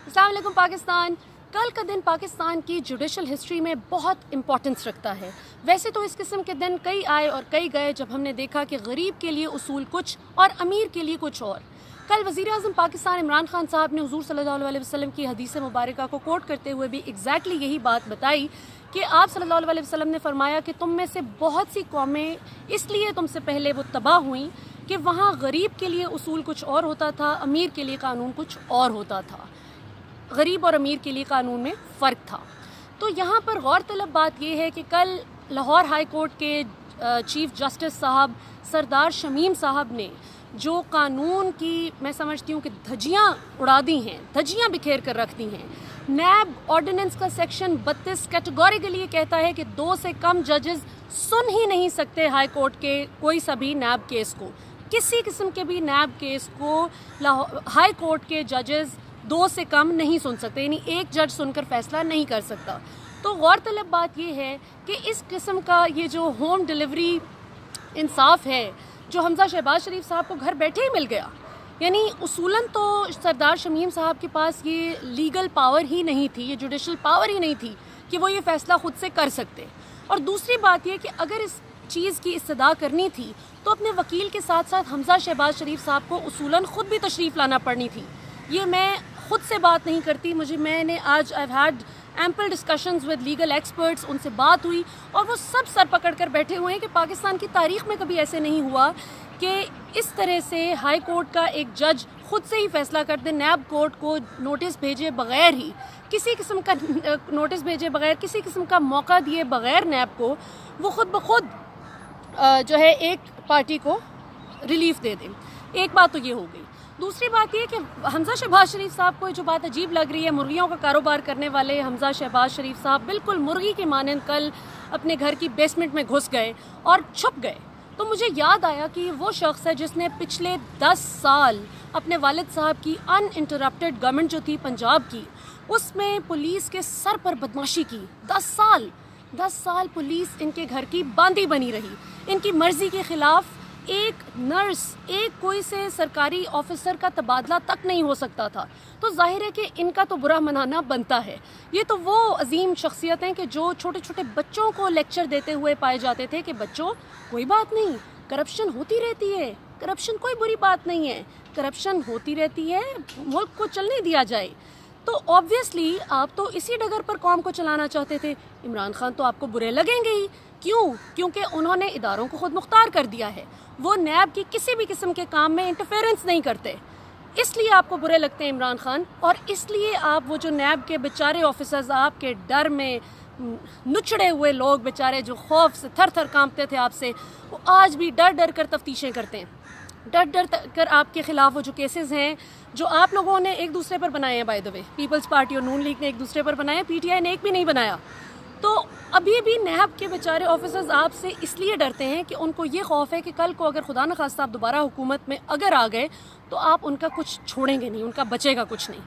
अस्सलाम वालेकुम पाकिस्तान। कल का दिन पाकिस्तान की जुडिशल हिस्ट्री में बहुत इंपॉर्टेंस रखता है। वैसे तो इस किस्म के दिन कई आए और कई गए जब हमने देखा कि गरीब के लिए उसूल कुछ और अमीर के लिए कुछ और। कल वज़ीर आज़म पाकिस्तान इमरान खान साहब ने हुज़ूर सल्लल्लाहु अलैहि वसल्लम की हदीस मुबारका को कोट करते हुए भी एग्जैक्टली यही बात बताई कि आप सल्लल्लाहु अलैहि वसल्लम ने फरमाया कि तुम में से बहुत सी कौमें इसलिए तुमसे पहले वो तबाह हुई कि वहाँ गरीब के लिए उसूल कुछ और होता था, अमीर के लिए कानून कुछ और होता था। गरीब और अमीर के लिए कानून में फ़र्क था। तो यहाँ पर गौर तलब बात यह है कि कल लाहौर हाई कोर्ट के चीफ जस्टिस साहब सरदार शमीम साहब ने जो कानून की मैं समझती हूँ कि धज्जियाँ उड़ा दी हैं, धज्जियाँ बिखेर कर रख दी हैं। नैब ऑर्डिनेंस का सेक्शन 32 कैटेगोरिकली ये कहता है कि 2 से कम जजेस सुन ही नहीं सकते हाई कोर्ट के कोई सा भी नैब केस को। किसी किस्म के भी नैब केस को हाई कोर्ट के जजेस 2 से कम नहीं सुन सकते, यानी एक जज सुनकर फैसला नहीं कर सकता। तो गौरतलब बात यह है कि इस किस्म का ये जो होम डिलीवरी इंसाफ है जो हमजा शहबाज शरीफ साहब को घर बैठे ही मिल गया, यानी उसूलन तो सरदार शमीम साहब के पास ये लीगल पावर ही नहीं थी, ये जुडिशल पावर ही नहीं थी कि वो ये फैसला खुद से कर सकते। और दूसरी बात ये कि अगर इस चीज़ की इस्तदा करनी थी तो अपने वकील के साथ साथ हमजा शहबाज शरीफ साहब को उसूलन खुद भी तशरीफ़ लाना पड़नी थी। ये मैं खुद से बात नहीं करती, मैंने आज I had ample discussions with legal experts, उनसे बात हुई और वो सब सर पकड़ कर बैठे हुए हैं कि पाकिस्तान की तारीख में कभी ऐसे नहीं हुआ कि इस तरह से हाई कोर्ट का एक जज खुद से ही फैसला कर दे, नैब कोर्ट को नोटिस भेजे बगैर ही, किसी किस्म का नोटिस भेजे बगैर, किसी किस्म का मौका दिए बगैर नैब को वो खुद ब खुद जो है एक पार्टी को रिलीफ दे दें। एक बात तो ये हो गई। दूसरी बात ये कि हमजा शहबाज शरीफ साहब को जो बात अजीब लग रही है, मुर्गियों का कारोबार करने वाले हमजा शहबाज शरीफ साहब बिल्कुल मुर्गी की मानंद कल अपने घर की बेसमेंट में घुस गए और छुप गए। तो मुझे याद आया कि वो शख्स है जिसने पिछले 10 साल अपने वालिद साहब की अनइंटरप्टेड गवर्नमेंट जो थी पंजाब की, उसमें पुलिस के सर पर बदमाशी की। 10 साल पुलिस इनके घर की बांदी बनी रही, इनकी मर्जी के खिलाफ एक नर्स, एक कोई से सरकारी ऑफिसर का तबादला तक नहीं हो सकता था। तो जाहिर है कि इनका तो बुरा मनाना बनता है। ये तो वो अजीम शख्सियत हैं कि जो छोटे छोटे बच्चों को लेक्चर देते हुए पाए जाते थे कि बच्चों कोई बात नहीं, करप्शन होती रहती है, करप्शन कोई बुरी बात नहीं है, करप्शन होती रहती है, मुल्क को चलने दिया जाए। तो ऑब्वियसली आप तो इसी डगर पर कौम को चलाना चाहते थे। इमरान खान तो आपको बुरे लगेंगे ही। क्यों? क्योंकि उन्होंने इदारों को खुद मुख्तार कर दिया है, वो नैब की किसी भी किस्म के काम में इंटरफेरेंस नहीं करते, इसलिए आपको बुरे लगते हैं इमरान खान। और इसलिए आप वो जो नैब के बेचारे ऑफिसर्स, आपके डर में नुचड़े हुए लोग बेचारे जो खौफ से थर थर कांपते थे आपसे, वो आज भी डर डर कर तफ्तीशें करते हैं, डर डर कर आपके खिलाफ वो जो केसेस हैं जो आप लोगों ने एक दूसरे पर बनाए हैं, by the way Peoples Party और नून लीग ने एक दूसरे पर बनाए, पीटीआई ने एक भी नहीं बनाया। तो अभी भी नैब के बेचारे ऑफिसर्स आपसे इसलिए डरते हैं कि उनको ये खौफ है कि कल को अगर खुदा न खास्ता आप दोबारा हुकूमत में अगर आ गए तो आप उनका कुछ छोड़ेंगे नहीं, उनका बचेगा कुछ नहीं।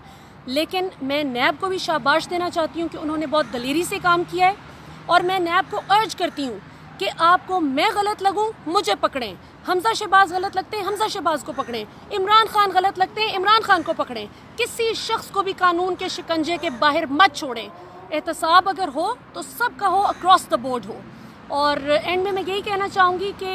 लेकिन मैं नैब को भी शाबाश देना चाहती हूँ कि उन्होंने बहुत दलेरी से काम किया है और मैं नैब को अर्ज करती हूँ कि आपको मैं गलत लगूं मुझे पकड़ें, हमजा शहबाज गलत लगते हैं हमजा शहबाज को पकड़ें, इमरान खान गलत लगते हैं इमरान खान को पकड़ें, किसी शख्स को भी कानून के शिकंजे के बाहर मत छोड़ें। एहतसाब अगर हो तो सबका हो, अक्रॉस द बोर्ड हो। और एंड में मैं यही कहना चाहूँगी कि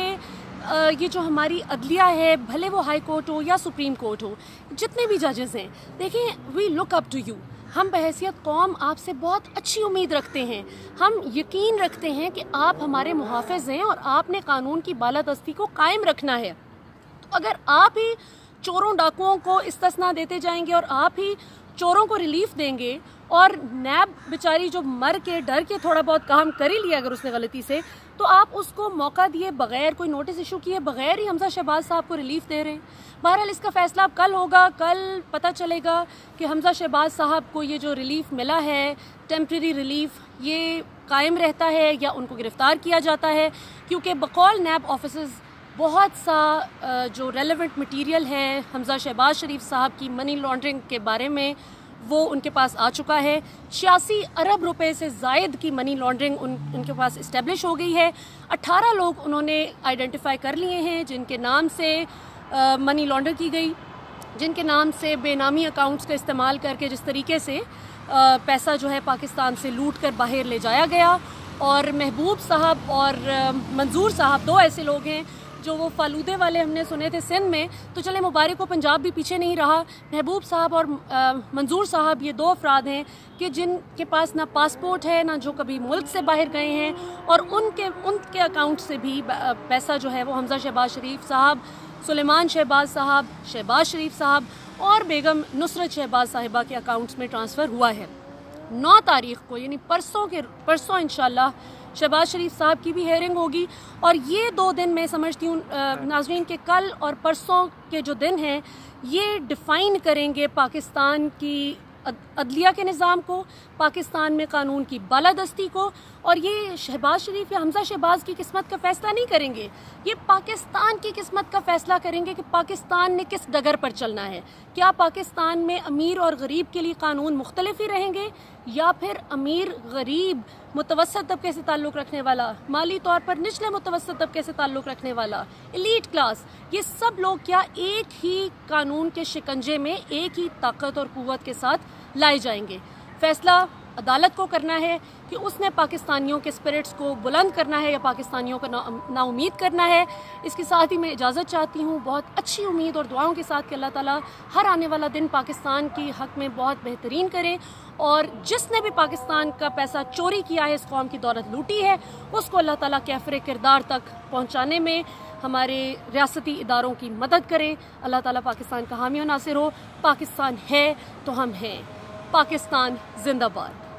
ये जो हमारी अदलिया है, भले वो हाई कोर्ट हो या सुप्रीम कोर्ट हो, जितने भी जजेस हैं, देखें we look up to you. हम बहैसियत कौम आपसे बहुत अच्छी उम्मीद रखते हैं, हम यकीन रखते हैं कि आप हमारे मुहाफ़िज़ हैं और आपने कानून की बालादस्ती को कायम रखना है। तो अगर आप ही चोरों डाकुओं को इस्तिस्ना देते जाएंगे और आप ही चोरों को रिलीफ देंगे और नैब बेचारी जो मर के डर के थोड़ा बहुत काम कर ही लिया अगर उसने गलती से, तो आप उसको मौका दिए बगैर, कोई नोटिस इशू किए बगैर ही हमजा शहबाज साहब को रिलीफ दे रहे हैं। बहरहाल इसका फैसला अब कल होगा, कल पता चलेगा कि हमजा शहबाज साहब को ये जो रिलीफ मिला है, टेम्प्रेरी रिलीफ, ये कायम रहता है या उनको गिरफ्तार किया जाता है। क्योंकि बकौल नैब ऑफिसर्स बहुत सा जो रेलेवेंट मटीरियल है हमजा शहबाज शरीफ साहब की मनी लॉन्ड्रिंग के बारे में वो उनके पास आ चुका है। 86 अरब रुपए से ज़ायद की मनी लॉन्ड्रिंग उनके पास इस्टेब्लिश हो गई है। 18 लोग उन्होंने आइडेंटिफाई कर लिए हैं जिनके नाम से मनी लॉन्डर की गई, جن کے نام سے بے نامی اکاؤنٹس کا استعمال کر کے جس طریقے سے پیسہ جو ہے پاکستان سے لوٹ کر باہر لے جایا گیا. اور محبوب صاحب اور منظور صاحب دو ایسے لوگ ہیں جو وہ فالودے والے ہم نے سنے تھے سندھ میں، تو چلے مبارک و پنجاب بھی پیچھے نہیں رہا. محبوب صاحب اور منظور صاحب یہ دو افراد ہیں کہ جن کے پاس نہ پاسپورٹ ہے، نہ جو کبھی ملک سے باہر گئے ہیں، اور ان کے اکاؤنٹ سے بھی پیسہ جو ہے وہ حمزہ شہباز شریف صاحب، سلیمان شہباز صاحب، شہباز شریف صاحب اور بیگم نصرت شہباز صاحبہ کے اکاؤنٹس میں ٹرانسفر ہوا ہے. 9 تاریخ کو یعنی پرسوں انشاءاللہ شہباز شریف صاحب کی بھی ہیئرنگ ہوگی. اور یہ 2 دن میں سمجھتی ہوں ناظرین کے کل اور پرسوں کے جو دن ہیں یہ ڈیفائن کریں گے پاکستان کی عدلیہ کے نظام کو، پاکستان میں قانون کی بالادستی کو. اور یہ شہباز شریف یا حمزہ شہباز کی قسمت کا فیصلہ نہیں کریں گے، یہ پاکستان کی قسمت کا فیصلہ کریں گے کہ پاکستان نے کس ڈگر پر چلنا ہے. کیا پاکستان میں امیر اور غریب کے لیے قانون مختلف ہی رہیں گے، یا پھر امیر، غریب، متوسط طبقے سے تعلق رکھنے والا، مالی طور پر نچلے متوسط طبقے سے تعلق رکھنے والا، ایلیٹ کلاس، یہ سب لوگ کیا ایک ہی قانون کے شکنجے میں ایک ہی طاقت اور قوت کے ساتھ لائے جائیں گے؟ فیصلہ عدالت کو کرنا ہے کہ اس نے پاکستانیوں کے اسپرٹس کو بلند کرنا ہے یا پاکستانیوں کو نا امید کرنا ہے. اس کے ساتھ ہی میں اجازت چاہتی ہوں بہت اچھی امید اور دعاؤں کے ساتھ کہ اللہ تعالیٰ ہر آنے والا دن پاکستان کی حق میں بہت بہترین کرے، اور جس نے بھی پاکستان کا پیسہ چوری کیا ہے، اس قوم کی دولت لوٹی ہے، اس کو اللہ تعالیٰ کیفر کردار تک پہنچانے میں ہمارے ریاستی اداروں کی مدد کرے. اللہ تعالیٰ پاکستان کا حامی و ناصر ہو. پاکستان ہے تو ہم ہیں. پاکستان زندہ باد.